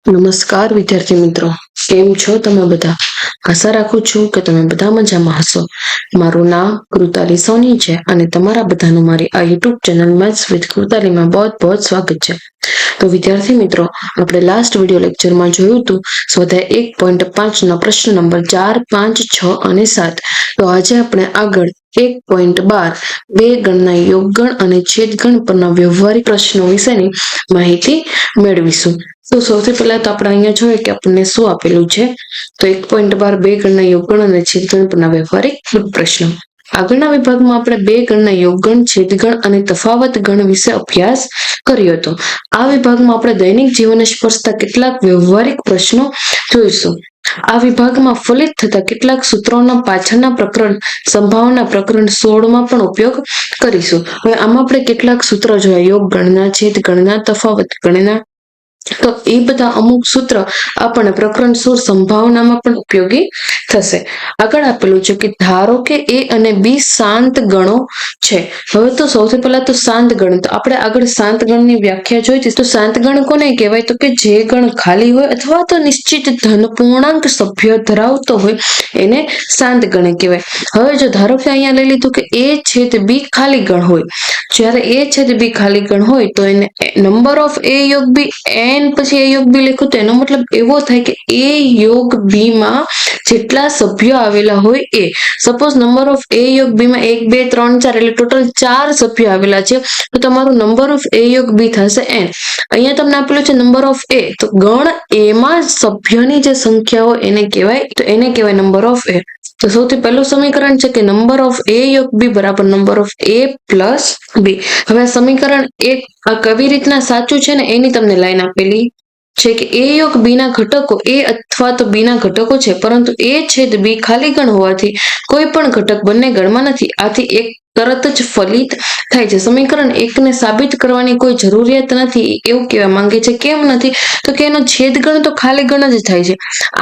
નમસ્કાર વિદ્યાર્થી મિત્રો, કેમ છો તમે બધા? આશા રાખું છું કે તમે બધા મજામાં હશો. મારું નામ કૃતાલી સોની છે અને તમારા બધાનું મારી આ યુટ્યુબ ચેનલ મેથ્સ વિથ કૃતાલીમાં બહુ સ્વાગત છે. તો વિદ્યાર્થી મિત્રો, આપણે લાસ્ટ વિડિયો લેક્ચરમાં જોયું હતું સ્વાધ્યાય 1.5 પ્રશ્ન નંબર 4, 5, 6 અને 7. તો આજે આપણે આગળ 1.12 બે ગણના યોગગણ અને છેદગણ પરના વ્યવહારિક પ્રશ્નો વિશેની માહિતી મેળવીશું. તો સૌથી પહેલા તો આપણે અહીંયા જોઈએ કે આપણને શું આપેલું છે. તો 1.12 બે ગણના યોગગણ અને છેદગણ પરના વ્યવહારિક પ્રશ્નો. આગળના વિભાગમાં આપણે બે ગણના યોગગણ, છેદગણ અને તફાવત ગણ વિશે અભ્યાસ કર્યો હતો. આ વિભાગમાં આપણે દૈનિક જીવનને સ્પર્શતા કેટલાક વ્યવહારિક પ્રશ્નો જોઈશું. આ વિભાગમાં ફલિત થતા કેટલાક સૂત્રોના પાછળના પ્રકરણ સંભાવના પ્રકરણ 16માં પણ ઉપયોગ કરીશું. હવે આમાં આપણે કેટલાક સૂત્રો જોયા, યોગ ગણના, છેદ ગણના, તફાવત ગણના. તો એ બધા અમુક સૂત્ર આપણને પ્રકરણ 16 સંભાવનામાં પણ ઉપયોગી થશે. આગળ આપેલું છે કે ધારો કે એ અને બી શાંત ગણો છે. હવે તો સૌથી પહેલા તો શાંત ગણ. તો આપણે આગળ શાંત ગણની વ્યાખ્યા જોઈ હતી. તો શાંત ગણ કોને કહેવાય? તો કે જે ગણ ખાલી હોય અથવા તો નિશ્ચિત ધન પૂર્ણાંક સભ્ય ધરાવતો હોય એને શાંત ગણ કહેવાય. હવે જો ધારો કે અહીંયા લઈ લીધું કે એ છેદ બી ખાલી ગણ હોય. જ્યારે એ છેદ બી ખાલી ગણ હોય તો એને નંબર ઓફ એ યોગ બી એન પછી એ યોગ બી લખ્યું તો એનો મતલબ એવો થાય કે એ યોગ બી માં જેટલા સભ્યો આવેલા હોય એ. સપોઝ નંબર ઓફ એ યોગ બી માં 1, 2, 3, 4 એટલે ટોટલ 4 સભ્યો આવેલા છે. તો તમારું નંબર ઓફ એ યોગ બી થશે n. અહીંયા તમને આપેલું છે નંબર ઓફ એ. તો ગણ એમાં સભ્યોની જે સંખ્યા હોય એને કહેવાય, તો એને કહેવાય નંબર ઓફ એ. તો સૌથી પહેલું સમીકરણ છે કે નંબર ઓફ એ યોગ બી બરાબર નંબર ઓફ એ પ્લસ બી. હવે સમીકરણ 1 આ કેવી રીતના સાચું છે ને એની તમને લાઈન આપેલી છે કે એ યોગ બી ના ઘટકો એ અથવા તો બી ના ઘટકો છે, પરંતુ એ છેદ બી ખાલી ગણ હોવાથી કોઈ પણ ઘટક બંને ગણમાં નથી. આથી એક તરત જ ફલિત થાય છે. સમીકરણ 1 ને સાબિત કરવાની કોઈ જરૂરિયાત નથી એવું કહેવા માંગે છે. કેમ નથી? તો કે એનો છેદ ગણ તો ખાલી ગણ જ થાય છે.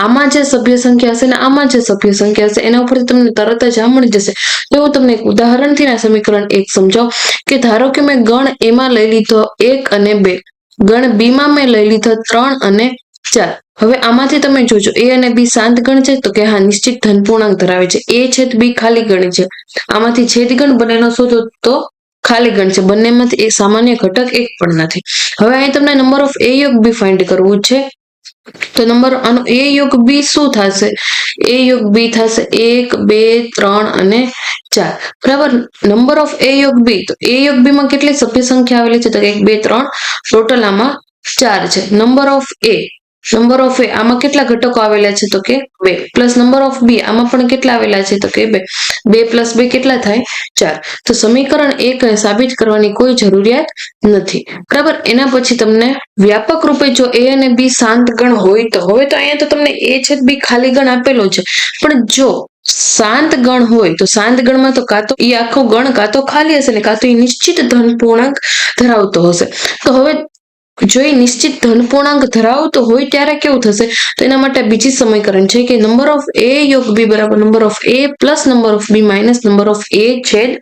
આમાં જે સભ્ય સંખ્યા હશે ને આમાં જે સભ્ય સંખ્યા હશે એના ઉપરથી તમને તરત જ આ મળી જશે. તો હું તમને એક ઉદાહરણથી આ સમીકરણ 1 સમજાવું કે ધારો કે મેં ગણ એમાં લઈ લીધો 1 અને 2, ગણ બી માં મેં લઈ લીધો 3 અને 4. હવે આમાંથી તમે જોજો એ અને બી શાંત ગણ છે તો કે હા નિશ્ચિત ધન પૂર્ણાંક ધરાવે છે. એ છેદ બી ખાલી ગણ છે. આમાંથી છેદ ગણ બંનેનો શોધો તો ખાલી ગણ છે. બંનેમાંથી એક સામાન્ય ઘટક એક પણ નથી. હવે અહીં તમને નંબર ઓફ એ યોગ બી ફાઇન્ડ કરવું છે. તો નંબર આનો એ યોગ બી શું થશે? એ યોગ બી થશે 1, 2, 3 અને 4. બરાબર. નંબર ઓફ એ યોગ બી. તો એ યોગ બી માં કેટલી સભ્ય સંખ્યા આવેલી છે? તો 1, 2, 3 ટોટલ આમાં 4 છે. નંબર ઓફ એ આમાં કેટલા ઘટકો આવેલા છે? તો કે 2 પ્લસ નંબર ઓફ બી આમાં પણ કેટલા આવેલા છે? તો કે 2. 2 પ્લસ 2 કેટલા થાય? 4. તો સમીકરણ 1 ને સાબિત કરવાની કોઈ જરૂરિયાત નથી. બરાબર. એના પછી તમને વ્યાપક રૂપે જો એ અને બી શાંત ગણ હોય તો હવે તો અહીંયા તો તમને એ છેદ બી ખાલી ગણ આપેલો છે. પણ જો શાંત ગણ હોય તો શાંત ગણમાં તો કાં તો એ આખો ગણ કાં તો ખાલી હશે ને કાં તો એ નિશ્ચિત ધન પૂર્ણાંક ધરાવતો હશે. તો હવે જો એ નિશ્ચિત ધન પૂર્ણાંક ધરાવતો હોય ત્યારે કેવું થશે? તો એના માટે બીજી સમીકરણ છે કે નંબર ઓફ એ યોગ બી બરાબર number of A plus number of B minus number of A છેદ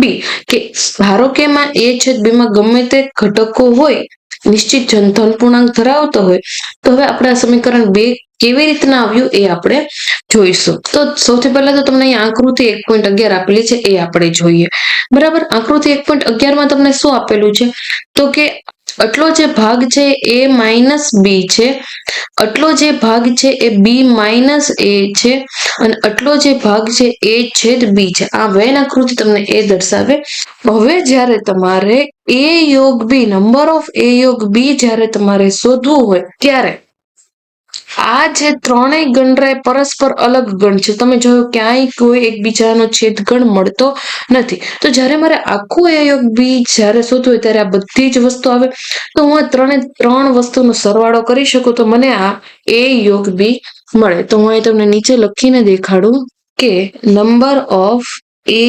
બી. કે ધારો કે એમાં એ છેદ બી માં ગમે તે ઘટકો હોય નિશ્ચિત ધન પૂર્ણાંક ધરાવતો હોય તો હવે આપણે આ સમીકરણ 2 કેવી રીતના આવ્યું એ આપણે જોઈશું. તો સૌથી પહેલા તો તમને અહીં આકૃતિ 1.11 આપેલી છે એ આપણે જોઈએ. બરાબર. આકૃતિ 1.11 માં તમને શું આપેલું છે? તો કે આટલો જે ભાગ છે એ માઇનસ બી છે, આટલો જે ભાગ છે એ બી માઇનસ એ છે અને આટલો જે ભાગ છે એ છેદ બી છે. આ વેન આકૃતિ તમને એ દર્શાવે. હવે જ્યારે તમારે એ યોગ બી નંબર ઓફ એ યોગ બી જ્યારે તમારે શોધવું હોય ત્યારે આ જે ત્રણેય ગણરાય પરસ્પર અલગ ગણ છે. તમે જોયું ક્યાંય કોઈ એકબીજાનો છેદ ગણ મળતો નથી. તો જ્યારે મારે આખું એ યોગ બી જ્યારે શોધવું હોય ત્યારે આ બધી જ વસ્તુ આવે. તો હું આ ત્રણ વસ્તુનો સરવાળો કરી શકું તો મને આ એ યોગ બી મળે. તો હું અહીં તમને નીચે લખીને દેખાડું કે નંબર ઓફ એ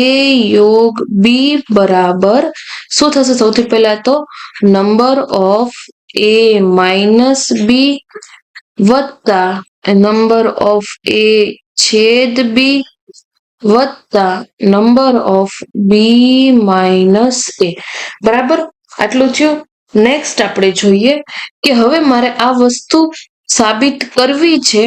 યોગ બી બરાબર શું થશે? સૌથી પહેલા તો નંબર ઓફ એ માઇનસ બી વત્તા નંબર ઓફ એ છેદ બી વત્તા નંબર ઓફ બી માઇનસ એ. બરાબર. આટલું થયું. નેક્સ્ટ આપણે જોઈએ કે હવે મારે આ વસ્તુ સાબિત કરવી છે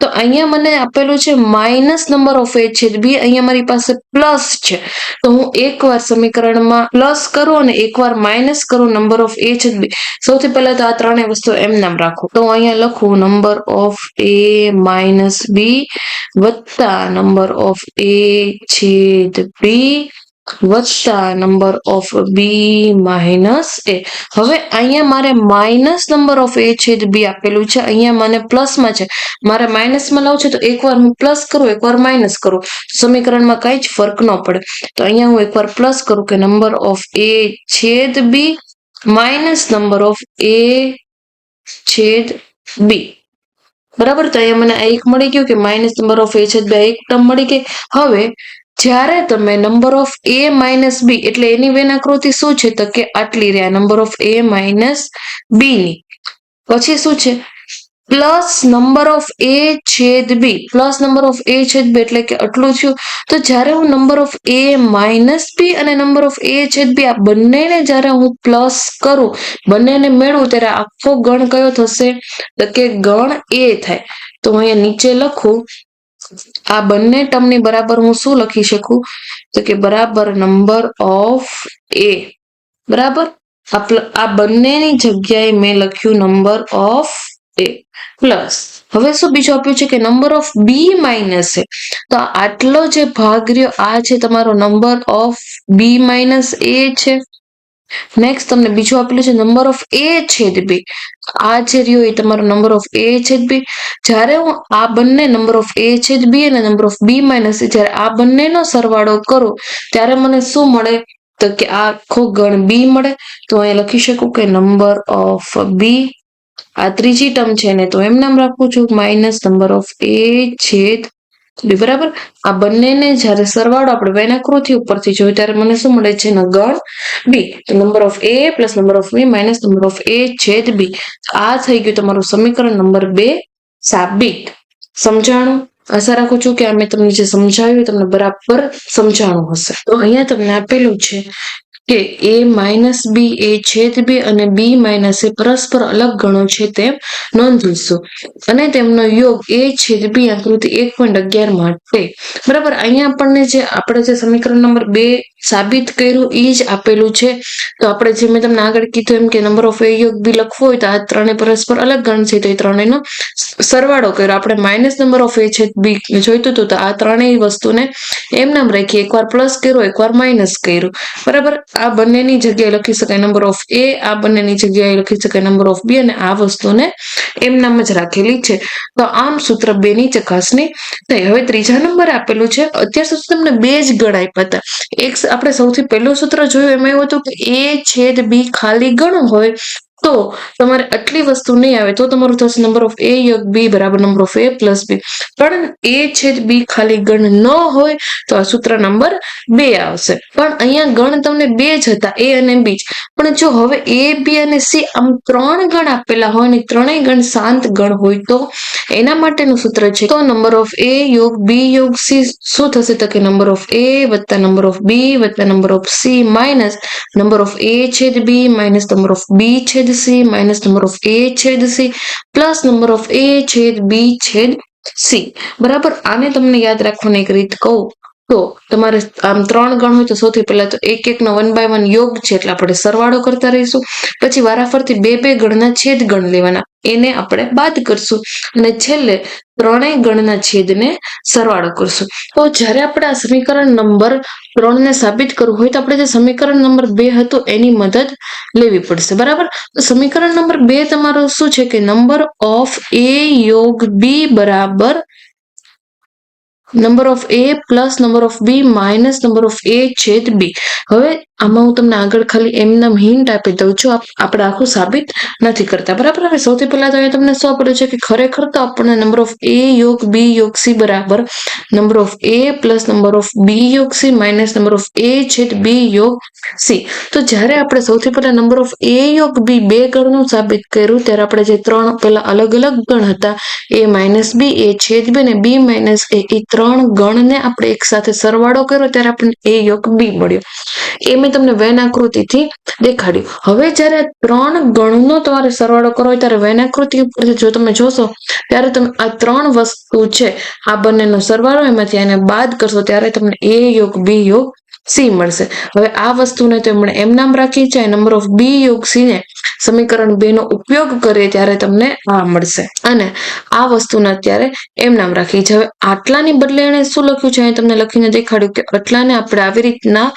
તો અહીંયા મને આપેલું છે માઇનસ નંબર ઓફ એ છેદ બી, અહીંયા મારી પાસે પ્લસ છે તો હું એકવાર સમીકરણમાં પ્લસ કરું અને એકવાર માઇનસ કરું નંબર ઓફ એ છેદ બી. સૌથી પહેલા તો આ ત્રણેય વસ્તુ એમ નામ રાખું તો અહીંયા લખું નંબર ઓફ એ માઇનસ બી વત્તા નંબર ઓફ એ છેદ બી વત્તા નંબર ઓફ બી માઇનસ એ. હવે અહીંયા મારે માઇનસ નંબર ઓફ એ છેદ બી આપેલું છે, અહીંયા મને પ્લસમાં છે, મારે માઇનસમાં લાવવું છે તો એકવાર હું પ્લસ કરું એકવાર માઇનસ કરું, સમીકરણમાં કઈ જ ફરક ન પડે. તો અહીંયા હું એકવાર પ્લસ કરું કે નંબર ઓફ એ છેદ B minus number of A છેદ બી. બરાબર, તો અહીંયા મને એક મળી ગયું કે માઇનસ નંબર ઓફ એ છેદ બી એક ટર્મ મળી ગઈ. હવે જ્યારે તમે નંબર ઓફ એ માઇનસ બી એટલે એની વેનાકૃતિ શું છે તો કે આટલી રહ્યા નંબર ઓફ એ માઇનસ બી ની, પછી શું છે પ્લસ નંબર ઓફ એ છેદ બી, પ્લસ નંબર ઓફ એ છેદ બી એટલે કે આટલું થયું. તો જ્યારે હું નંબર ઓફ એ માઇનસ બી અને નંબર ઓફ એ છેદ બી આ બંનેને જ્યારે હું પ્લસ કરું, બંનેને મેળવું ત્યારે આખો ગણ કયો થશે તો કે ગણ એ થાય. તો અહીંયા નીચે લખું આ બંને ટર્મની બરાબર હું શું લખી શકું તો કે બરાબર નંબર ઓફ એ, બરાબર આ બંનેની જગ્યાએ મેં લખ્યું નંબર ઓફ એ પ્લસ. હવે શું બીજું આપ્યું છે કે નંબર ઓફ બી માઇનસ એ, તો આટલો જે ભાગ રહ્યો આ છે તમારો નંબર ઓફ બી માઇનસ એ છે. નેક્સ્ટ તમને બીજું આપેલું છે નંબર ઓફ એ છેદ બી, આ જે રહ્યો એ તમારો નંબર ઓફ એ છેદ બી. જ્યારે હું આ બંને નંબર ઓફ એ છેદ બી અને નંબર ઓફ બી માઇનસ એ જ્યારે આ બંનેનો સરવાળો કરું ત્યારે મને શું મળે તો કે આ આખો ગણ બી મળે. તો અહીંયા લખી શકું કે નંબર ઓફ બી, આ ત્રીજી ટર્મ છે ને તો એમ નામ રાખું છું માઇનસ નંબર ઓફ એ છેદ બી. બરાબર, આ બંનેને જ્યારે સરવાળો આપણે વેનાકૃતિ ઉપરથી જોઈએ ત્યારે મને શું મળે છે ગણ બી. તો number of A plus number of B minus number of A છેદ બી. આ થઈ ગયું તમારું સમીકરણ નંબર 2 સાબિત. સમજાણું? આશા રાખું છું કે મેં તમને જે સમજાવ્યું તમને બરાબર સમજાણું હશે. તો અહીંયા તમને આપેલું છે કે એ માઇનસ બી એ છેદ બી અને બી માઇનસ એ પરસ્પર અલગ ગણો છે તેમ નોંધીશું અને તેમનો યોગ એ છેદ બી આકૃતિ 1.11 માટે. બરાબર, અહીંયા આપણને જે આપણે જે સમીકરણ નંબર 2 સાબિત કર્યું એ જ આપેલું છે. તો આપણે જે મેં તમને આગળ કીધું એમ કે નંબર ઓફ એ યોગ બી લખવો હોય તો આ ત્રણે પરસ્પર અલગ ગણ છે તો એ ત્રણેયનો સરવાળો કર્યો. આપણે માઇનસ નંબર ઓફ એ છેદ બી જોઈતું હતું તો આ ત્રણેય વસ્તુને એમ નામ રાખી, એકવાર પ્લસ કર્યું એકવાર માઇનસ કર્યું. બરાબર, આ બંનેની જગ્યાએ લખી શકાય નંબર ઓફ એ, આ બંનેની જગ્યાએ લખી શકાય નંબર ઓફ બી અને આ વસ્તુને એમ નામ જ રાખેલી છે. તો આમ સૂત્ર 2 ની ચકાસણી થઈ. હવે ત્રીજા નંબરે આપેલું છે, અત્યાર સુધી તમને 2 જ ગણ આપ્યા હતા. એક આપણે સૌથી પહેલું સૂત્ર જોયું એમાં એવું હતું કે એ છેદ બી ખાલી ગણ હોય તો તમારે આટલી વસ્તુ નહીં આવે તો તમારું થશે નંબર ઓફ એ યોગ બી બરાબર નંબર ઓફ એ પ્લસ બી. પણ એ છેદ બી ખાલી ગણ ન હોય તો આ સૂત્ર નંબર 2 આવશે. પણ અહીંયા ગણ તમને 2 જ હતા એ અને બી જ. પણ જો હવે એ બી અને સી આમ 3 ગણ આપેલા હોય ને ત્રણેય ગણ શાંત ગણ હોય તો એના માટેનું સૂત્ર છે તો નંબર ઓફ એ યોગ બી યોગ સી શું થશે તો કે નંબર ઓફ એ વત્તા નંબર ઓફ બી વત્તા number of C minus number of A છેદ B minus number of B છેદ C minus number of A છેદ C plus number of A છેદ બી છેદ સી. બરાબર, આને તમને યાદ રાખવાની એક રીત કહું તો તમારે આમ 3 ગણ હોય તો સૌથી પહેલા તો એક નો 1 by 1 યોગ છે એટલે આપણે સરવાળો કરતા રહીશું. પછી વારાફરતી 2 ગણના છેદ ગણ લેવાના, એને આપણે બાદ કરશું અને છેલ્લે ત્રણેય ગણના છેદને સરવાળો કરશું. તો જ્યારે આપણે આ સમીકરણ નંબર 3 ને સાબિત કરવું હોય તો આપણે જે સમીકરણ નંબર 2 હતું એની મદદ લેવી પડશે. બરાબર, તો સમીકરણ નંબર 2 તમારું શું છે કે નંબર ઓફ એ યોગ બી બરાબર number of A plus number of B minus number of A છેદ બી. હવે આમાં હું તમને આગળ ખાલી એમના હિન્ટ આપી દઉં છું, આપણે આખું સાબિત નથી કરતા. બરાબર, હવે સૌથી પહેલા તો અહીંયા તમને શું આપેલું છે કે ખરેખર તો આપણને નંબર ઓફ એ યોગ બી યોગ સી બરાબર number of A plus number of B યોગ C minus number of A છેદ બી યોગ સી. તો જ્યારે આપણે સૌથી પહેલા નંબર ઓફ એ યોગ બી 2 ગણનું સાબિત કર્યું ત્યારે આપણે જે 3 પહેલા અલગ અલગ ગણ હતા એ માઇનસ બી એ છેદ બી અને બી માઇનસ એ 3 ગણને આપણે એક સાથે સરવાળો કર્યો ત્યારે આપણને એ યોગ બી મળ્યો. એમ મેં તમને વેન આકૃતિથી દેખાડ્યું. હવે જ્યારે 3 ગણનો તમારે સરવાળો કરવો હોય ત્યારે વેન આકૃતિ ઉપરથી જો તમે જોશો ત્યારે તમે આ 3 વસ્તુ છે આ બંનેનો સરવાળો એમાંથી આને બાદ કરશો ત્યારે તમને a યોગ b યોગ c મળશે. હવે આ વસ્તુને તો એમણે એમ નામ રાખી છે. નંબર ઓફ b યોગ c ને સમીકરણ 2 નો ઉપયોગ કરીએ ત્યારે તમને આ મળશે અને આ વસ્તુને અત્યારે એમ નામ રાખી છે. હવે આટલાની બદલે એને શું લખ્યું છે અહીં તમને લખીને દેખાડ્યું કે આટલાને આપણે આવી રીતના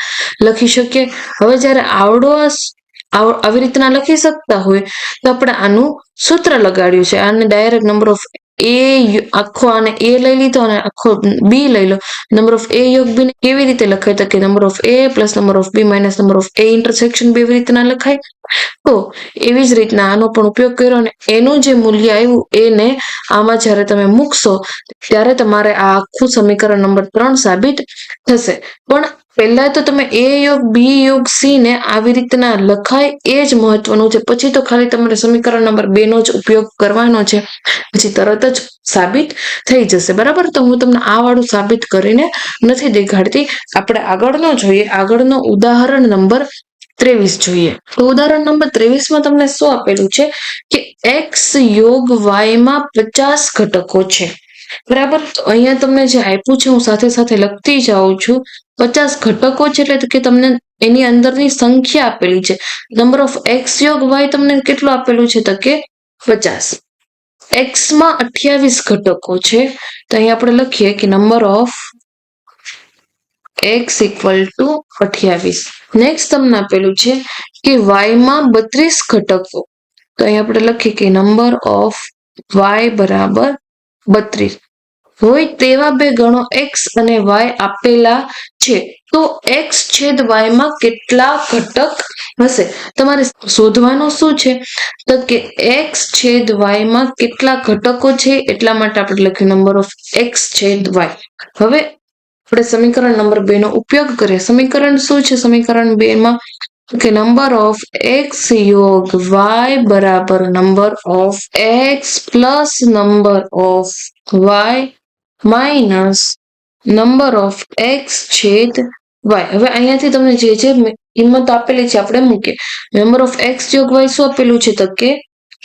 લખી શકીએ. હવે જ્યારે આવી રીતના લખી શકતા હોય તો આપણે આનું સૂત્ર લગાડ્યું છે. આને ડાયરેક્ટ નંબર ઓફ a આખો આને a લઈ લીધો અને આખો b લઈ લો. નંબર ઓફ a યોગ b ને કેવી રીતે લખાય તો કે number of a plus number of b minus number of a intersection b એવી રીતના લખાય. તો એવી જ રીતના આનો પણ ઉપયોગ કર્યો અને એનું જે મૂલ્ય આવ્યું એને આમાં જ્યારે તમે મૂકશો ત્યારે તમારે આ આખું સમીકરણ નંબર 3 સાબિત થશે. પણ પહેલા તો તમે a યોગ b યોગ c ને આવી રીતના લખાય એ જ મહત્વનું છે. પછી તો ખાલી તમારે સમીકરણ નંબર 2 નો જ ઉપયોગ કરવાનો છે, પછી તરત જ સાબિત થઈ જશે. બરાબર, તો હું તમને આ વાળું સાબિત કરીને નથી દેખાડતી. આપણે આગળનો જોઈએ. આગળનો ઉદાહરણ નંબર 23 જોઈએ. તો ઉદાહરણ નંબર 23 માં તમને શું આપેલું છે કે x યોગ y માં 50 ઘટકો છે. બરાબર, તો અહીંયા તમને જે આપ્યું છે હું સાથે સાથે લખતી જાઉં છું. 50 ઘટકો છે એટલે કે તમને એની અંદરની સંખ્યા આપેલી છે. નંબર ઓફ x યોગ y તમને કેટલું આપેલું છે તો કે 50. x માં 28 ઘટકો છે તો અહીંયા આપણે લખીએ કે number of x equal to 28. Next તમને આપેલું છે કે y માં 32 ઘટકો, તો અહીં આપણે લખીએ કે નંબર ઓફ y બરાબર 32 હોય તેવા બે ગણો x અને y આપેલા છે તો x છેદ y માં કેટલા ઘટક હશે. તમારે શોધવાનું શું છે તો કે x છેદ y માં કેટલા ઘટકો છે એટલા માટે આપણે લખ્યું નંબર ઓફ x છેદ y. હવે આપણે સમીકરણ નંબર 2 નો ઉપયોગ કરીએ. સમીકરણ શું છે સમીકરણ 2 માં કે નંબર ઓફ x યોગ y બરાબર number of x plus number of y minus number of x છેદ y. હવે અહીંયાથી તમને જે જે કિંમત આપેલી છે આપણે મૂકીએ. નંબર ઓફ x યોગ y શું આપેલું છે તો કે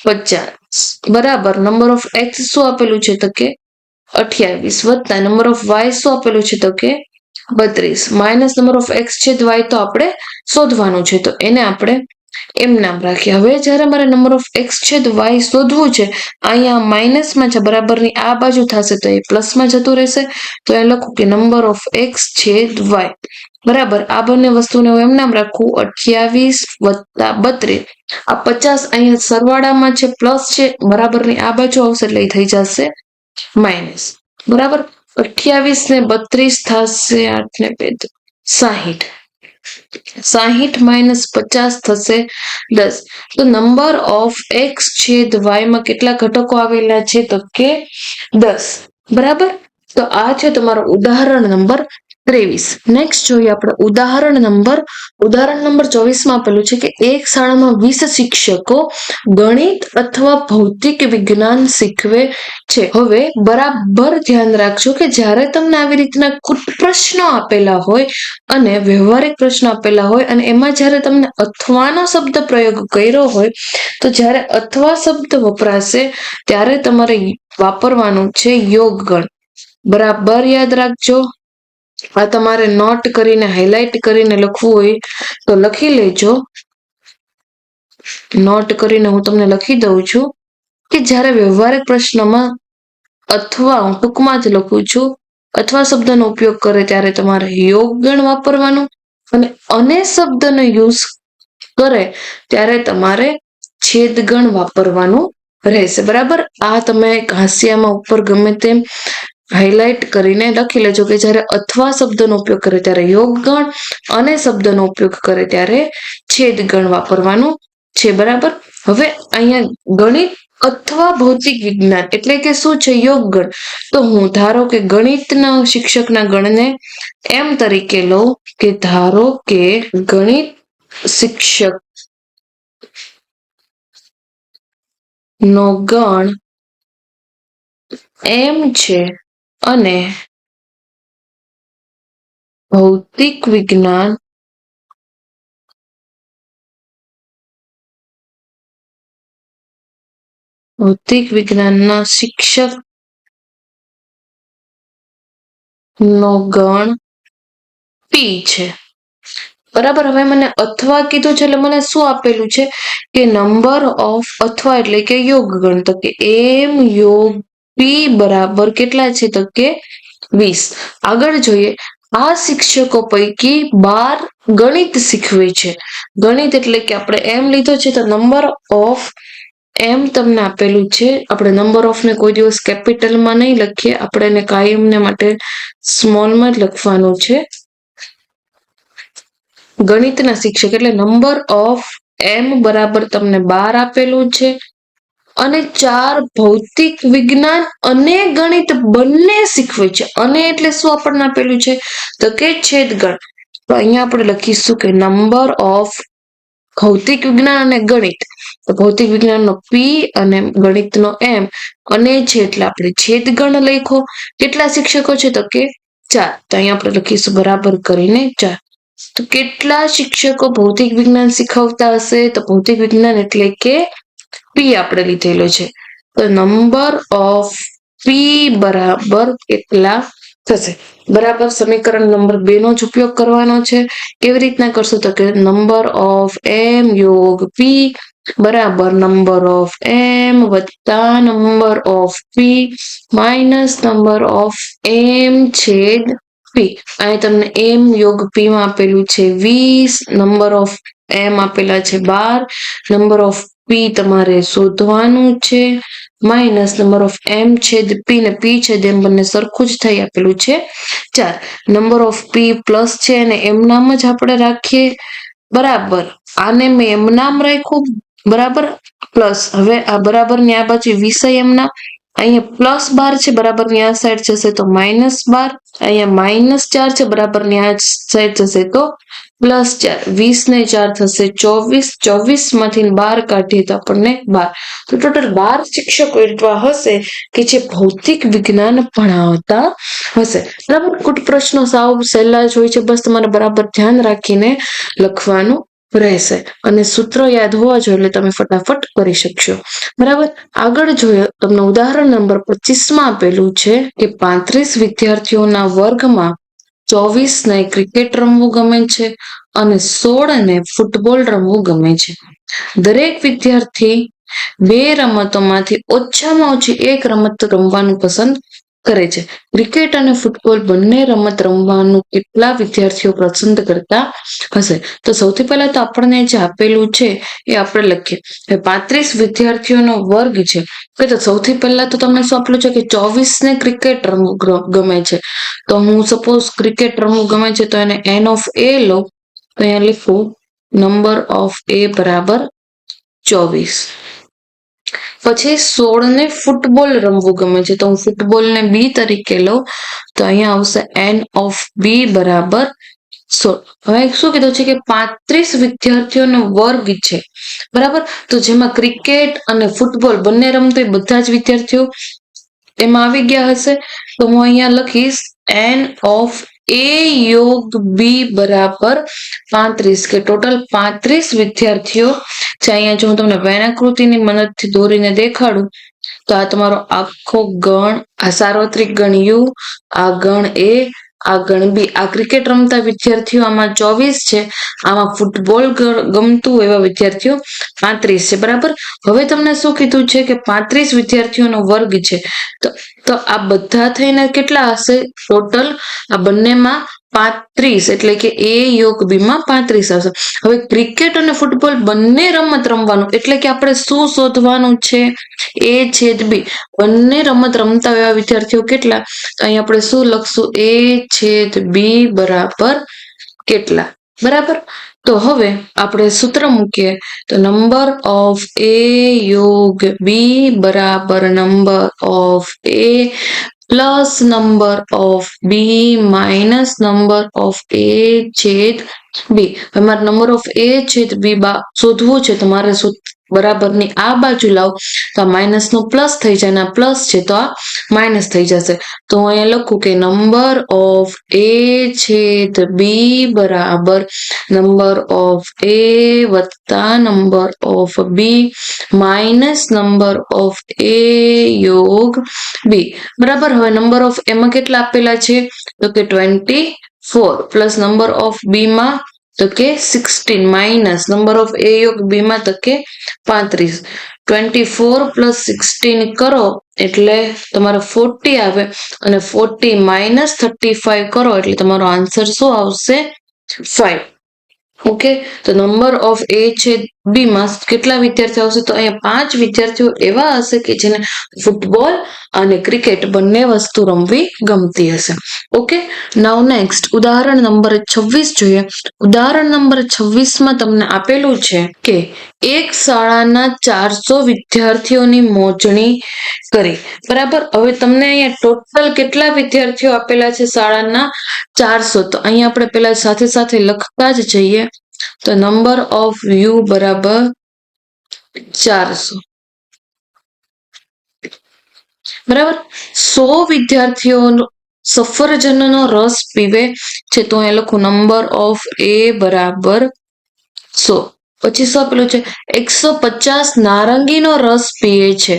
50 બરાબર નંબર ઓફ x શું આપેલું છે તો કે 28 વત્તા નંબર ઓફ y શું આપેલું છે તો કે 32 માઇનસ નંબર ઓફ x છેદ y તો આપણે શોધવાનું છે તો એને આપણે એમ નામ રાખીએ. હવે જ્યારે મારે નંબર ઓફ x છેદ y શોધવું છે અહીંયા માઇનસમાં છે બરાબરની આ બાજુ થશે તો એ પ્લસમાં જતું રહેશે તો એ લખું કે નંબર ઓફ x છેદ y બરાબર આ બંને વસ્તુને હું એમ નામ રાખું 28 વત્તા 32. આ 50 અહીંયા સરવાળામાં છે પ્લસ છે બરાબરની આ બાજુ આવશે એટલે થઈ જશે માઇનસ. બરાબર 28 ને 32 થશે 8 ને 2 60. 60 માઇનસ 50 થશે 10. તો નંબર ઓફ x છેદ y માં કેટલા ઘટકો આવેલા છે તો કે 10. બરાબર, તો આ છે તમારો ઉદાહરણ નંબર 23. નેક્સ્ટ જોઈએ આપણે ઉદાહરણ નંબર 24 માં આપેલું છે કે એક શાળામાં 20 શિક્ષકો ગણિત અથવા ભૌતિક વિજ્ઞાન શીખવે છે. હવે બરાબર ધ્યાન રાખજો કે જ્યારે તમને આવી રીતના પ્રશ્નો આપેલા હોય અને વ્યવહારિક પ્રશ્નો આપેલા હોય અને એમાં જ્યારે તમને અથવાનો શબ્દ પ્રયોગ કર્યો હોય તો જ્યારે અથવા શબ્દ વપરાશે ત્યારે તમારે વાપરવાનું છે યોગગણ. બરાબર યાદ રાખજો. આ તમારે નોટ કરીને હાઇલાઇટ કરીને લખવું હોય તો લખી લેજો. નોટ કરીને હું તમને લખી દઉં છું કે જ્યારે વ્યવહારિક પ્રશ્નમાં અથવા હું ટૂંકમાં જ લખું છું અથવા શબ્દનો ઉપયોગ કરે ત્યારે તમારે યોગગણ વાપરવાનું અને શબ્દનો યુઝ કરે ત્યારે તમારે છેદગણ વાપરવાનું રહેશે. બરાબર, આ તમે હાંસિયામાં ઉપર ગમે તેમ હાઇલાઇટ કરીને લખી લેજો કે જ્યારે અથવા શબ્દનો ઉપયોગ કરે ત્યારે યોગગણ અને શબ્દનો ઉપયોગ કરે ત્યારે છેદગણ વાપરવાનું છે. બરાબર, હવે અહીંયા ગણિત અથવા ભૌતિક વિજ્ઞાન એટલે કે શું છે યોગગણ. તો હું ધારો કે ગણિતના શિક્ષકના ગણને એમ તરીકે લઉં કે ધારો કે ગણિત શિક્ષક નો ગણ એમ છે અને ભૌતિક વિજ્ઞાન ભૌતિક વિજ્ઞાનના શિક્ષક નો ગણ પી છે. બરાબર. હવે મને અથવા કીધું છે એટલે મને શું આપેલું છે કે નંબર ઓફ અથવા એટલે કે યોગ ગણ, તો કે એમ યોગ પી બરાબર કેટલા છે તો કે 20. આગળ જોઈએ, આ શિક્ષકો પૈકી 12 ગણિત શીખવે છે. ગણિત એટલે કે આપણે એમ લીધો છે તો નંબર ઓફ એમ તમને આપેલું છે. આપણે નંબર ઓફ ને કોઈ દિવસ કેપિટલમાં નહીં લખીએ, આપણે એને કાયમને માટે સ્મોલમાં જ લખવાનું છે. ગણિતના શિક્ષક એટલે નંબર ઓફ એમ બરાબર તમને 12 આપેલું છે અને 4 ભૌતિક વિજ્ઞાન અને ગણિત બંને શીખવે છે. અને એટલે શું આપણને આપેલું છે તો કે છેદગણ. તો અહીંયા આપણે લખીશું કે નંબર ઓફ ભૌતિક વિજ્ઞાન અને ગણિત, તો ભૌતિક વિજ્ઞાનનો પી અને ગણિતનો એમ અને છે એટલે આપણે છેદગણ લખો. કેટલા શિક્ષકો છે તો કે 4. તો અહીંયા આપણે લખીશું બરાબર કરીને 4. તો કેટલા શિક્ષકો ભૌતિક વિજ્ઞાન શીખવતા હશે તો ભૌતિક વિજ્ઞાન એટલે કે પી આપણે લીધેલો છે. તો નંબર ઓફ પી બરાબર કેટલા થશે? બરાબર. સમીકરણ નંબર 2 નો જ ઉપયોગ કરવાનો છે. કેવી રીતના કરશો તો કે નંબર ઓફ એમ યોગ પી બરાબર નંબર ઓફ એમ વત્તા number of P minus number of M છેદ પી. અહીં તમને એમ યોગ પી માં આપેલું છે 20, નંબર ઓફ એમ આપેલા છે 12, નંબર ઓફ પી તમારે શોધવાનું છે માઇનસ નંબર ઓફ એમ છેદ પી ને પી છેદ એમ બંને સરખું જ થઈ આપેલું છે 4. નંબર ઓફ પી પ્લસ છે અને એમ નામ જ આપણે રાખીએ. બરાબર. આને મેં એમ નામ રાખ્યું. બરાબર. પ્લસ હવે આ બરાબર ની આ બાજુ વિષય એમના અહીંયા +12 છે, બરાબર ની આ સાઈડ જશે તો -12. અહીંયા -4 છે, બરાબર ની આ સાઈડ જશે તો +4. 20 ને 4 થશે 24. 24 માંથી 12 કાઢીએ તો આપણને 12. તો ટોટલ 12 શિક્ષકો એવા હશે કે જે ભૌતિક વિજ્ઞાન ભણાવતા હશે. બરાબર. કુટ પ્રશ્નો સાવ સહેલા જ હોય છે, બસ તમારે બરાબર ધ્યાન રાખીને લખવાનું રહેશે અને સૂત્રો યાદ હોવા જોઈએ એટલે તમે ફટાફટ કરી શકશો. બરાબર. આગળ જોઈએ, તમને ઉદાહરણ નંબર 25 માં આપેલું છે કે 35 વિદ્યાર્થીઓના વર્ગમાં 24 ને ક્રિકેટ રમવું ગમે છે અને 16 ને ફૂટબોલ રમવું ગમે છે. દરેક વિદ્યાર્થી 2 રમતોમાંથી ઓછામાં ઓછી એક રમત રમવાનું પસંદ કરે છે. ક્રિકેટ અને ફૂટબોલ બંને રમત રમવાનું કેટલા વિદ્યાર્થીઓ પસંદ કરતા હશે? તો સૌથી પહેલા તો આપણને જે આપેલું છે એ આપણે લખીએ. 35 વિદ્યાર્થીઓનો વર્ગ છે તો સૌથી પહેલા તો તમને શું આપેલું છે કે 24 ને ક્રિકેટ રમવું ગમે છે. તો હું સપોઝ ક્રિકેટ રમવું ગમે છે તો એને n ઓફ a લો, તો અહીંયા લખું નંબર ઓફ a બરાબર 24. પછી 16 ને ફૂટબોલ રમવું ગમે છે તો હું ફૂટબોલ ને b તરીકે લઉં, તો અહીંયા આવશે n ઓફ b બરાબર 16. હવે શું કીધું છે કે 35 વિદ્યાર્થીઓનો વર્ગ છે. બરાબર. તો જેમાં ક્રિકેટ અને ફૂટબોલ બંને રમતા બધા જ વિદ્યાર્થીઓ એમાં આવી ગયા હશે. તો હું અહીંયા લખીશ n ઓફ a યોગ b બરાબર 35, કે ટોટલ 35 વિદ્યાર્થીઓ છે. અહીંયા જો હું તમને વેણાકૃતિની મદદથી દોરીને દેખાડું તો આ તમારો આખો ગણ, આ સાર્વત્રિક ગણ u, આ ગણ a, આ ગણ b. આ ક્રિકેટ રમતા વિદ્યાર્થીઓ આમાં 24 છે, આમાં ફૂટબોલ ગમતું એવા વિદ્યાર્થીઓ 35 છે. બરાબર. હવે તમને શું કીધું છે કે 35 વિદ્યાર્થીઓનો વર્ગ છે, તો આ બધા થઈને કેટલા હશે ટોટલ? આ બંનેમાં 35 એટલે કે a યોગ b માં 35 આવશે. હવે ક્રિકેટ અને ફૂટબોલ બંને રમત રમવાનું એટલે કે આપણે શું શોધવાનું છે? a છેદ b. બંને રમત રમતા એવા વિદ્યાર્થીઓ કેટલા? તો અહીં આપણે શું લખશું? a છેદ b બરાબર કેટલા? બરાબર. તો હવે આપણે સૂત્ર મૂકીએ તો નંબર ઓફ a યોગ b બરાબર number of a plus number of b minus number of a છેદ b. અમારે નંબર ઓફ a છેદ b શોધવું છે, તો મારે બરાબરની આ બાજુ લાવ તો આ માઇનસ નું પ્લસ થઈ જાય, આ પ્લસ છે તો આ માઇનસ થઈ જશે. તો અહીંયા લખું કે નંબર ઓફ એ છેદ બી બરાબર નંબર ઓફ એ વત્તા number of B minus number of A યોગ બી બરાબર. હવે નંબર ઓફ એમાં કેટલા આપેલા છે તો કે 24 પ્લસ નંબર ઓફ બી માં તો કે 16 માઇનસ નંબર ઓફ એ યોગ બી માં તો કે 35. 24 પ્લસ 16 કરો એટલે તમારો 40 આવે અને 40 માઇનસ 35 કરો એટલે તમારો આન્સર શું આવશે 5. ઓકે, તો નંબર ઓફ એ છે બી માં કેટલા વિદ્યાર્થીઓ આવશે તો અહીંયા 5 વિદ્યાર્થીઓ એવા હશે કે જેને ફૂટબોલ અને ક્રિકેટ બંને વસ્તુ રમવી ગમતી હશે. ઓકે, નાઉ નેક્સ્ટ ઉદાહરણ નંબર 26 જોઈએ. ઉદાહરણ નંબર 26 માં તમને આપેલું છે કે એક શાળાના 400 વિદ્યાર્થીઓની મોજણી કરી. બરાબર. હવે તમને અહીંયા ટોટલ કેટલા વિદ્યાર્થીઓ આપેલા છે શાળાના 400. તો અહીંયા આપણે પેલા સાથે સાથે લખતા જ જઈએ. તો નંબર ઓફ યુ બરાબર 400. બરાબર. 100 વિદ્યાર્થીઓ સફરજનનો રસ પીવે છે તો અહીં લખું નંબર ઓફ એ બરાબર 100. પછી શું આપેલું છે 150 નારંગીનો રસ પીએ છે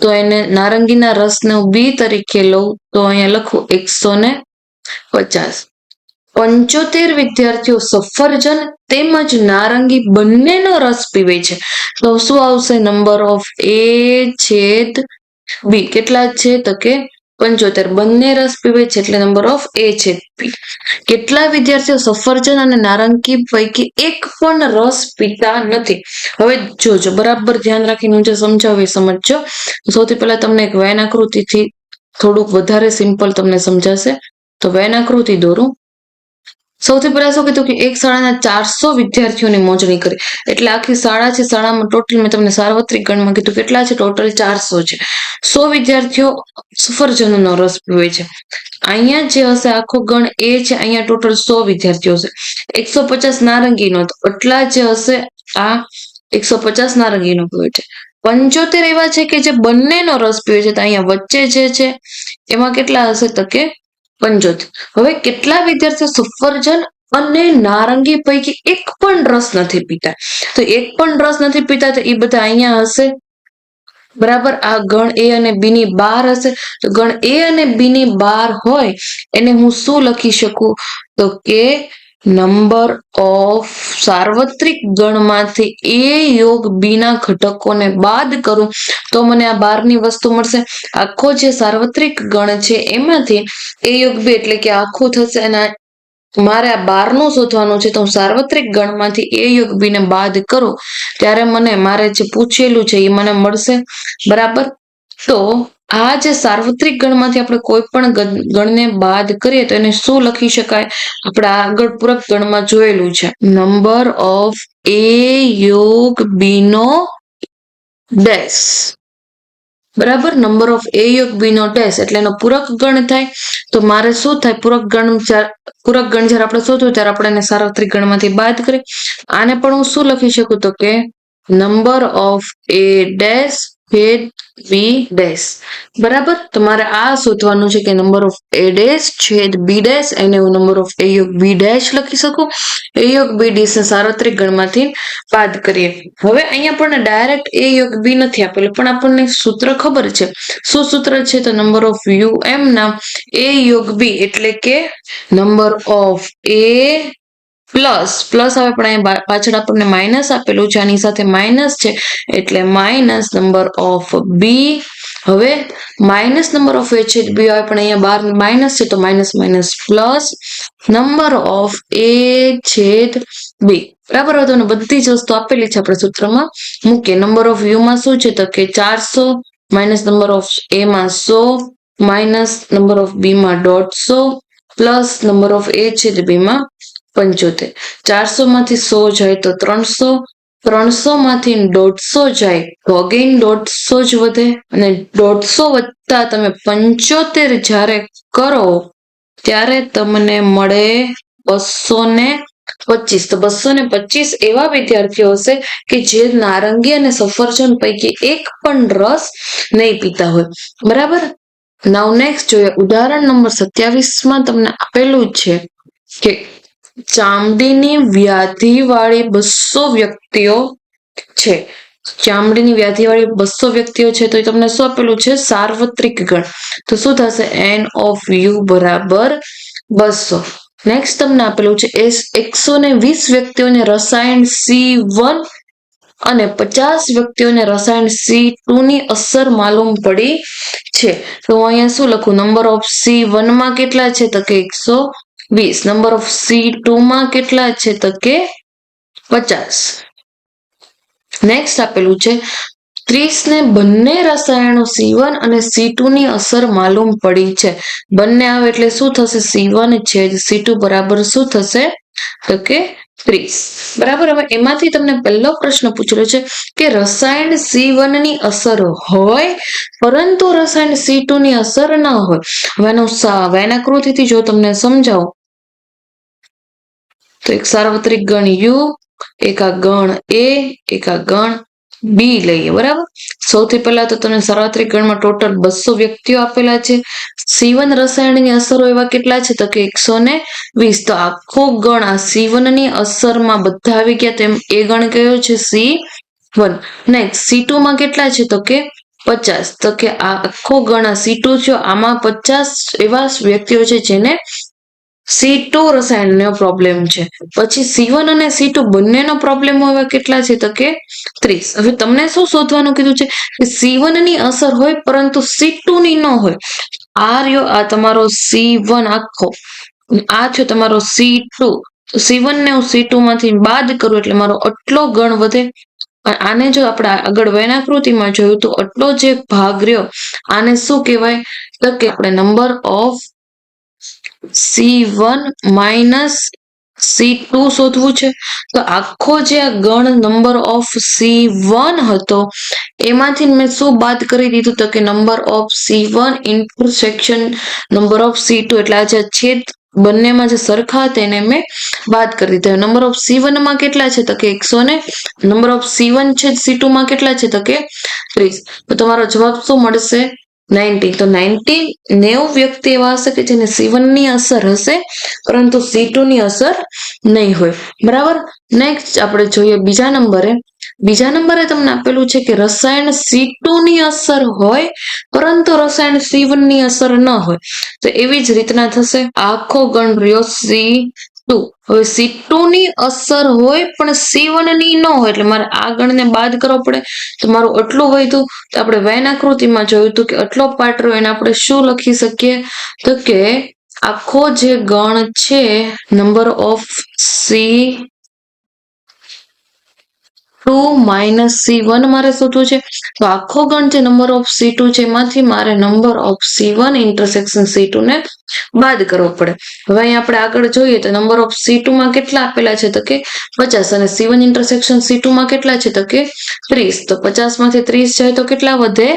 તો એને નારંગીના રસને બી તરીકે લઉં તો અહીંયા લખું 150. 75 વિદ્યાર્થીઓ સફરજન તેમજ નારંગી બંનેનો રસ પીવે છે તો શું આવશે નંબર ઓફ એ છેદ બી. કેટલા છે તો કે 75. બંને રસ પીવે છે એટલે નંબર ઓફ એ છેદ બી. કેટલા વિદ્યાર્થીઓ સફરજન અને નારંગી પૈકી એક પણ રસ પીતા નથી. હવે જોજો બરાબર ધ્યાન રાખીને હું જે સમજાવી સમજજો. સૌથી પહેલા તમને એક વેન આકૃતિથી થોડુંક વધારે સિમ્પલ તમને સમજાશે. તો વેન આકૃતિ દોરું. સૌથી પહેલા શું કીધું કે એક શાળાના 400 વિદ્યાર્થીઓની મોજણી કરી એટલે આખી શાળા છે. શાળામાં ટોટલ મેં તમને સાર્વત્રિક ગણમાં કીધું કેટલા છે ટોટલ 400 છે. 100 વિદ્યાર્થીઓ સફરજનનો રસ પીવે છે. અહીંયા જે હશે આખો ગણ એ છે અહીંયા ટોટલ 100 વિદ્યાર્થીઓ છે. 150 નારંગીનો તો એટલા જે હશે આ 150 નારંગીનો પીવે છે. 75 એવા છે કે જે બંનેનો રસ પીવે છે તો અહીંયા વચ્ચે જે છે એમાં કેટલા હશે તો કે 75. હવે કેટલા વિદ્યાર્થીઓ સફરજન અને નારંગી પૈકી એક પણ રસ નથી પીતા તો એક પણ રસ નથી પીતા તો એ બધા અહીંયા હશે. બરાબર. આ ગણ એ અને બી ની બહાર હશે તો ગણ એ અને બી ની બહાર હોય એને હું શું લખી શકું તો કે નંબર ઓફ સાર્વત્રિક ગણમાંથી એ યોગ બી ના ઘટકોને બાદ કરું તો મને આ બારની વસ્તુ મળશે. આખો જે સાર્વત્રિક ગણ છે એમાંથી એ યોગ બી એટલે કે આખું થશે અને મારે આ બારનું શોધવાનું છે તો હું સાર્વત્રિક ગણમાંથી એ યોગ બી ને બાદ કરું ત્યારે મને મારે જે પૂછેલું છે એ મને મળશે. બરાબર. તો આ જે સાર્વત્રિક ગણમાંથી આપણે કોઈ પણ ગણને બાદ કરીએ તો એને શું લખી શકાય આપણે આગળ પૂરક ગણમાં જોયેલું છે નંબર ઓફ એ યોગ બી નો ડેશ. બરાબર. નંબર ઓફ એ યોગ બી નો ડેશ એટલે એનો પૂરક ગણ થાય. તો મારે શું થાય પૂરક ગણ જયારે આપણે શોધવું ત્યારે આપણે એને સાર્વત્રિક ગણમાંથી બાદ કરીએ. આને પણ હું શું લખી શકું તો કે નંબર ઓફ એ ડેશ છેદ બી ડેશ. બરાબર. તો મારે આ શોધવાનું છે કે નંબર ઓફ એ ડેશ છેદ બી ડેશ એને હું નંબર ઓફ એ યોગ બી ડેશ લખી શકું. એ યોગ બી ડેશ ને સાર્વત્રિક ગણમાંથી બાદ કરીએ. હવે અહીંયા આપણને ડાયરેક્ટ એ યોગ બી નથી આપેલું પણ આપણને સૂત્ર ખબર છે. શું સૂત્ર છે તો નંબર ઓફ યુ એમ ના એ યોગ બી એટલે કે નંબર ઓફ એ પ્લસ હવે પણ અહીંયા પાછળ આપણને માઇનસ આપેલું છે આની સાથે માઇનસ છે એટલે માઇનસ નંબર ઓફ બી. હવે માઇનસ નંબર ઓફ એ છે બી આવે પણ અહીંયા બાર માઇનસ છે તો minus minus plus number of A છેદ બી. બરાબર. હવે તમને બધી જ વસ્તુ આપેલી છે આપણે સૂત્રમાં મૂકીએ. નંબર ઓફ યુ માં શું છે તો કે 400 માઇનસ નંબર ઓફ એ માં 100 માઇનસ નંબર ઓફ બી માં 150 પ્લસ નંબર ઓફ એ છેદ બી માં 75. 400 માંથી 100 જાય તો 300 300 માંથી 150 જાય તો અગેન 150 જ વધે અને 150 વત્તા તમે 75 જ્યારે કરો ત્યારે તમને મળે 225. તો 225 એવા વિદ્યાર્થીઓ હશે કે જે નારંગી અને સફરજન પૈકી એક પણ રસ નહીં પીતા હોય. બરાબર. નાઉ નેક્સ્ટ જોઈએ ઉદાહરણ નંબર 27 તમને આપેલું છે કે ચામડીની વ્યાધિવાળી 200 વ્યક્તિઓ છે. ચામડીની વ્યાધિવાળી 200 વ્યક્તિઓ છે તો તમને શું આપેલું છે? સાર્વત્રિક ગણ. તો શું થશે? n of u બરાબર 200. નેક્સ્ટ તમને આપેલું છે 120 વ્યક્તિઓને રસાયણ C1 અને 50 વ્યક્તિઓને રસાયણ C2 ની અસર માલુમ પડી છે. તો અહીંયા શું લખું? નંબર ઓફ C1 માં કેટલા છે? તો કે 120. નંબર ઓફ C2 માં કેટલા છે? તો કે 50. નેક્સ્ટ આપેલું છે 30 ને બંને રસાયણો C1 અને C2 ની અસર માલુમ પડી છે. બંને આવે એટલે શું થશે? C1 છેદ C2 બરાબર શું થશે? તો કે 30. બરાબર. હવે એમાંથી તમને પહેલો પ્રશ્ન પૂછેલો છે કે રસાયણ C1 ની અસર હોય પરંતુ રસાયણ C2 ની અસર ન હોય. હવે એના આકૃતિથી જો તમને સમજાવું તો એક સાર્વત્રિક ગણ U, એક આ ગણ A, એક આ ગણ B લઈએ. બરાબર. સૌથી પહેલા તો તમને સાર્વત્રિક ગણમાં ટોટલ 200 વ્યક્તિઓ આપેલા છે. C1 રસાયણની અસરો એવા કેટલા છે? તો કે 120. તો આખો ગણ આ C1 ની અસરમાં બધા આવી ગયા. તેમ એ ગણ કયો છે? C1. નેક્સ્ટ C2 માં કેટલા છે? તો કે 50. તો કે આ આખો ગણ આ C2 છે. આમાં 50 એવા વ્યક્તિઓ છે જેને C2 રસાયણનો પ્રોબ્લેમ છે. પછી C1 અને C2 બંનેનો પ્રોબ્લેમ હવે કેટલા છે? તો કે 30. હવે તમને શું શોધવાનું કીધું છે? કે C1 ની અસર હોય પરંતુ C2 ની ન હોય. આ રહ્યો આ તમારો C1 આખો, આ છે તમારો C2. C1 ને હું C2 માંથી બાદ કરું એટલે મારો આટલો ગણ વધે. આને જો આપણે આગળ વૈનાકૃતિમાં જોયું તો આટલો જે ભાગ રહ્યો આને શું કહેવાય? તો કે આપણે number of C1 minus C2 શોધવું છે. તો આખો જે આ ગણ નંબર ઓફ C1 હતો એમાંથી મેં શું બાદ કરી દીધું? તો કે number of C1 intersection number of C2. એટલે આ જે છેદ બંનેમાં જે સરખા હતા એને મેં બાદ કરી દીધા. નંબર ઓફ C1 માં કેટલા છે? તો કે 100. નંબર ઓફ C1 છે C2 માં કેટલા છે? તો કે 30. તો તમારો જવાબ શું મળશે? 90. તો 90 વ્યક્તિ એવા હશે કે જેને C1 ની અસર હશે પરંતુ C2 ની અસર નહીં હોય. બરાબર. નેક્સ્ટ આપણે જોઈએ બીજા નંબરે. બીજા નંબરે તમને આપેલું છે કે રસાયણ C2 ની અસર હોય પરંતુ રસાયણ C1 ની અસર ન હોય. તો એવી જ રીતના થશે. આખો ગણ રહ્યો C2. હવે C2 ની અસર હોય પણ C1 ની ન હોય એટલે મારે આ ગણને બાદ કરવો પડે. તો મારું આટલું વધ્યું. તો આપણે વૈનાકૃતિમાં જોયું હતું કે આટલો પાર્ટ રહ્યો એને આપણે શું લખી શકીએ? તો કે આખો જે ગણ છે number of C2 minus C1 મારે શોધવું છે. તો આખો ગણ જે નંબર ઓફ C2 છે એમાંથી મારે number of C1 intersection C2 ને બાદ કરવો પડે. હવે અહીં આપણે આગળ જોઈએ તો નંબર ઓફ C2 માં કેટલા આપેલા છે? તો કે 50. અને C1 ઇન્ટરસેક્શન C2 માં કેટલા છે? તો કે 30. તો 50 માંથી 30 જાય તો કેટલા વધે?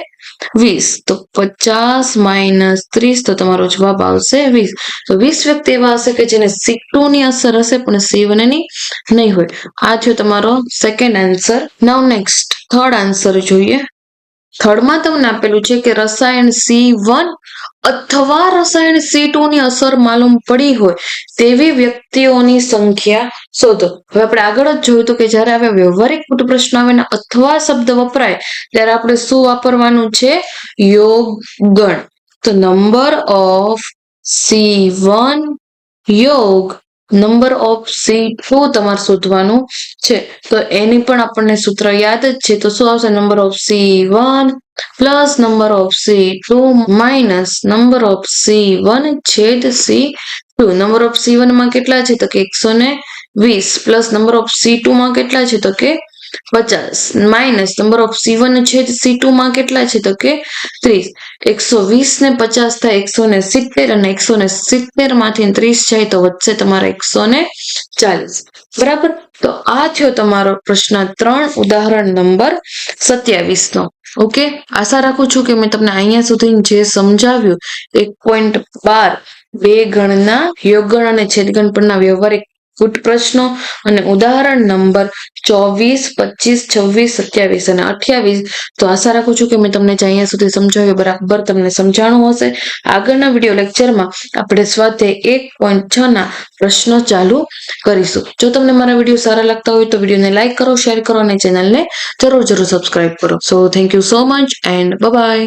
20. તો 50 માઇનસ 30 તો તમારો જવાબ આવશે 20. તો 20 વ્યક્તિ એવા હશે કે જેને C2 ની અસર હશે પણ C1 ની નહીં હોય. આ છે તમારો સેકન્ડ આન્સર. નાઉ નેક્સ્ટ થર્ડ આન્સર જોઈએ. થર્ડમાં તમને આપેલું છે કે રસાયણ C1 અથવા રસાયણ C2 ની અસર માલુમ પડી હોય તેવી વ્યક્તિઓની સંખ્યા શોધો. હવે આપણે આગળ જ જોયું હતું કે જ્યારે હવે વ્યવહારિક પ્રશ્ન આવે ને અથવા શબ્દ વપરાય ત્યારે આપણે શું વાપરવાનું છે? યોગ ગણ. તો નંબર ઓફ C1 યોગ નંબર ઓફ C2 તમારે શોધવાનું છે. તો એની પણ આપણને સૂત્ર યાદ જ છે. તો શું આવશે? Number of C1 plus number of C2 minus number of C1 છેદ C2. નંબર ઓફ C1 માં કેટલા છે? તો કે 120 પ્લસ નંબર ઓફ C2 માં કેટલા છે? તો કે 50 માઇનસ નંબર ઓફ C1 છેદ C2 માં કેટલા છે? તો કે 30. 120 ને 50 થાય 170 અને 170 માંથી 30 જાય તો વધશે તમારા 140. બરાબર. તો આ થયો તમારો પ્રશ્ન 3 ઉદાહરણ નંબર 27 નો. ઓકે. આશા રાખું છું કે મેં તમને અહીંયા સુધી જે સમજાવ્યું 1.12 બે ગણના યોગગણ અને છેદગણ પરના વ્યવહારિક કુટ પ્રશ્નો અને ઉદાહરણ નંબર 24, 25, 26, 27 અને 28. તો આશા રાખું છું કે મેં તમને અહીંયા સુધી સમજાવ્યું બરાબર તમને સમજાણું હશે. આગળના વિડીયો લેક્ચરમાં આપણે સ્વાધ્યાય 1.6 ના પ્રશ્નો ચાલુ કરીશું. જો તમને મારા વિડીયો સારા લાગતા હોય તો વિડીયોને લાઈક કરો, શેર કરો અને ચેનલને જરૂર સબસ્ક્રાઇબ કરો. So thank you so much and by.